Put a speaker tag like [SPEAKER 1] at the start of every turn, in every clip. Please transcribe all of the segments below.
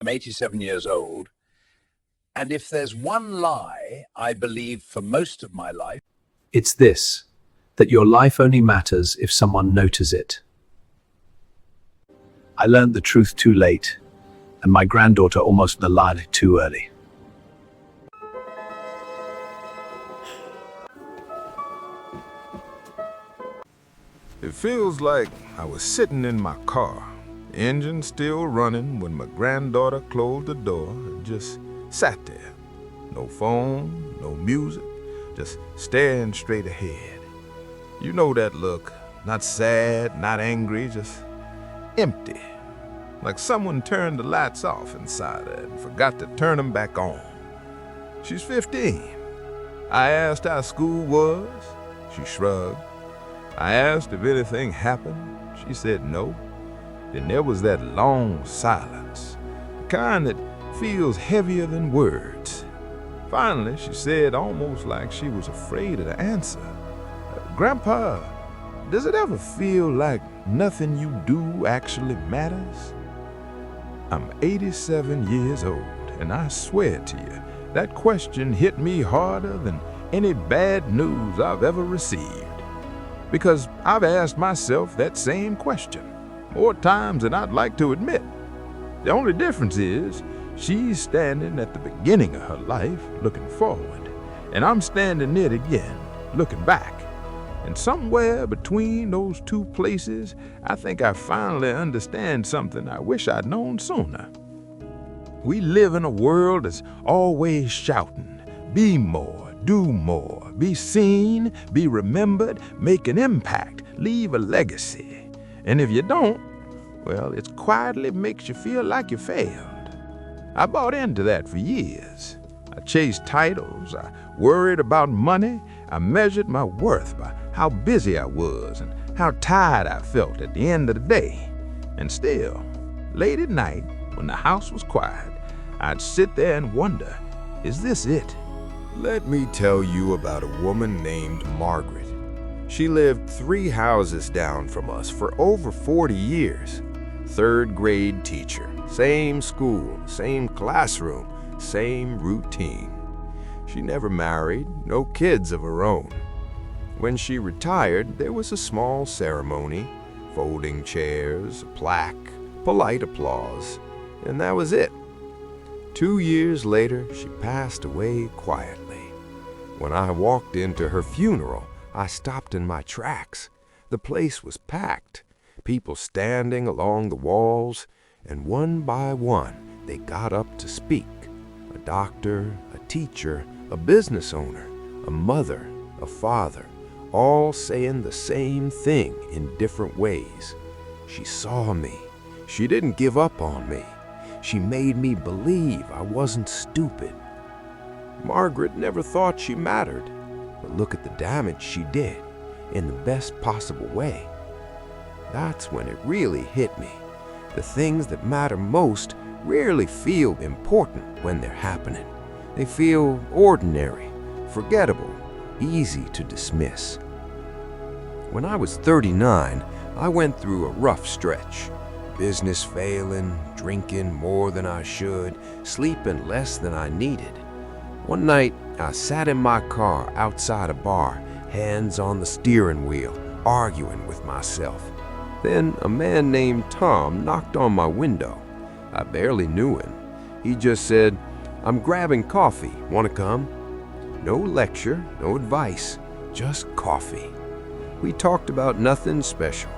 [SPEAKER 1] I'm 87 years old. And if there's one lie I believe for most of my life,
[SPEAKER 2] It's this, that your life only matters if someone notices it. I learned the truth too late, and my granddaughter almost learned it too early.
[SPEAKER 3] It feels like I was sitting in my car, engine still running, when my granddaughter closed the door and just sat there. No phone, no music, just staring straight ahead. You know that look, not sad, not angry, just empty. Like someone turned the lights off inside her and forgot to turn them back on. She's 15. I asked how school was. She shrugged. I asked if anything happened. She said no. Then there was that long silence, the kind that feels heavier than words. Finally, she said, almost like she was afraid of the answer, "Grandpa, does it ever feel like nothing you do actually matters?" I'm 87 years old, and I swear to you, that question hit me harder than any bad news I've ever received. Because I've asked myself that same question more times than I'd like to admit. The only difference is she's standing at the beginning of her life looking forward, and I'm standing it again looking back. And somewhere between those two places, I think I finally understand something I wish I'd known sooner. We live in a world that's always shouting, be more, do more, be seen, be remembered, make an impact, leave a legacy. And if you don't, well, it quietly makes you feel like you failed. I bought into that for years. I chased titles, I worried about money, I measured my worth by how busy I was and how tired I felt at the end of the day. And still, late at night, when the house was quiet, I'd sit there and wonder, is this it?
[SPEAKER 4] Let me tell you about a woman named Margaret. She lived 3 houses down from us for over 40 years. 3rd grade teacher, same school, same classroom, same routine. She never married, no kids of her own. When she retired, there was a small ceremony, folding chairs, a plaque, polite applause, and that was it. 2 years later, she passed away quietly. When I walked into her funeral, I stopped in my tracks. The place was packed, people standing along the walls, and one by one, they got up to speak. A doctor, a teacher, a business owner, a mother, a father, all saying the same thing in different ways. She saw me. She didn't give up on me. She made me believe I wasn't stupid. Margaret never thought she mattered, but look at the damage she did, in the best possible way. That's when it really hit me. The things that matter most rarely feel important when they're happening. They feel ordinary, forgettable, easy to dismiss. When I was 39, I went through a rough stretch. Business failing, drinking more than I should, sleeping less than I needed. One night, I sat in my car outside a bar, hands on the steering wheel, arguing with myself. Then a man named Tom knocked on my window. I barely knew him. He just said, "I'm grabbing coffee, want to come?" No lecture, no advice, just coffee. We talked about nothing special.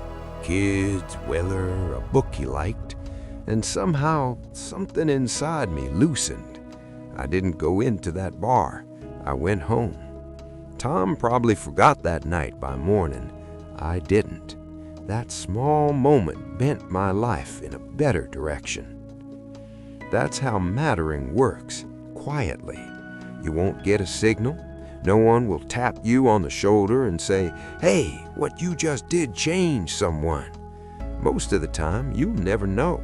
[SPEAKER 4] Kids, weather, a book he liked, and somehow something inside me loosened. I didn't go into that bar. I went home. Tom probably forgot that night by morning. I didn't. That small moment bent my life in a better direction. That's how mattering works, quietly. You won't get a signal. No one will tap you on the shoulder and say, "Hey, what you just did changed someone." Most of the time, you'll never know.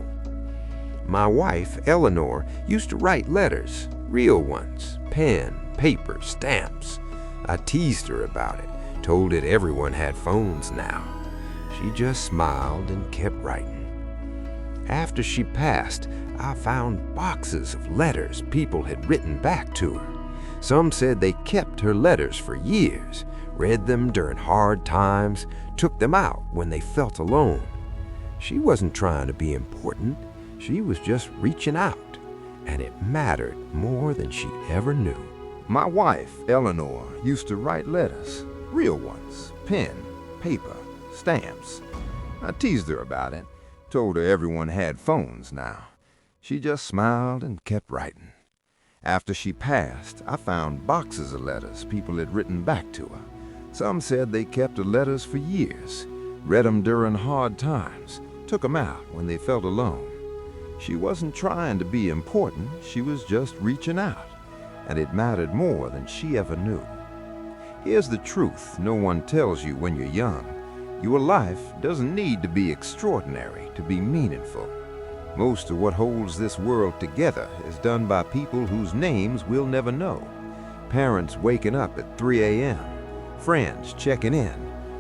[SPEAKER 4] My wife, Eleanor, used to write letters, real ones, pen, paper, stamps. I teased her about it, told her everyone had phones now. She just smiled and kept writing. After she passed, I found boxes of letters people had written back to her. Some said they kept her letters for years, read them during hard times, took them out when they felt alone. She wasn't trying to be important. She was just reaching out, and it mattered more than she ever knew.
[SPEAKER 3] My wife, Eleanor, used to write letters, real ones, pen, paper, stamps. I teased her about it, told her everyone had phones now. She just smiled and kept writing. After she passed, I found boxes of letters people had written back to her. Some said they kept her letters for years, read them during hard times, took them out when they felt alone. She wasn't trying to be important, she was just reaching out, and it mattered more than she ever knew. Here's the truth no one tells you when you're young. Your life doesn't need to be extraordinary to be meaningful. Most of what holds this world together is done by people whose names we'll never know. Parents waking up at 3 a.m., friends checking in,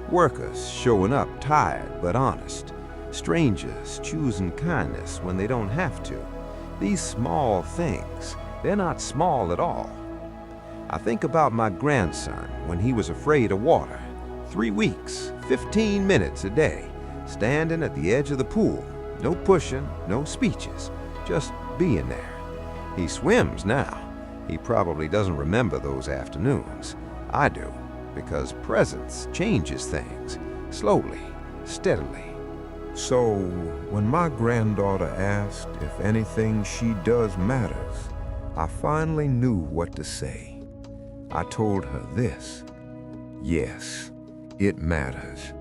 [SPEAKER 3] workers showing up tired but honest, strangers choosing kindness when they don't have to. These small things, they're not small at all. I think about my grandson when he was afraid of water. 3 weeks, 15 minutes a day, standing at the edge of the pool. No pushing, no speeches, just being there. He swims now. He probably doesn't remember those afternoons. I do, because presence changes things, slowly, steadily. So, when my granddaughter asked if anything she does matters, I finally knew what to say. I told her this: yes, it matters,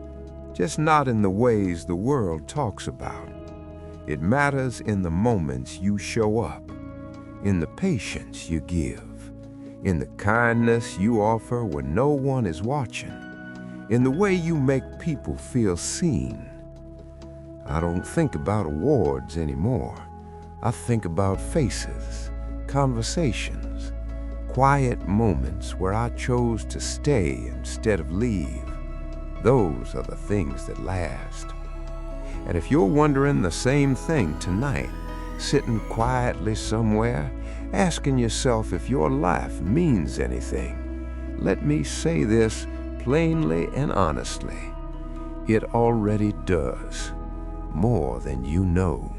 [SPEAKER 3] just not in the ways the world talks about. It matters in the moments you show up, in the patience you give, in the kindness you offer when no one is watching, in the way you make people feel seen. I don't think about awards anymore. I think about faces, conversations, quiet moments where I chose to stay instead of leave. Those are the things that last. And if you're wondering the same thing tonight, sitting quietly somewhere, asking yourself if your life means anything, let me say this plainly and honestly: it already does, more than you know.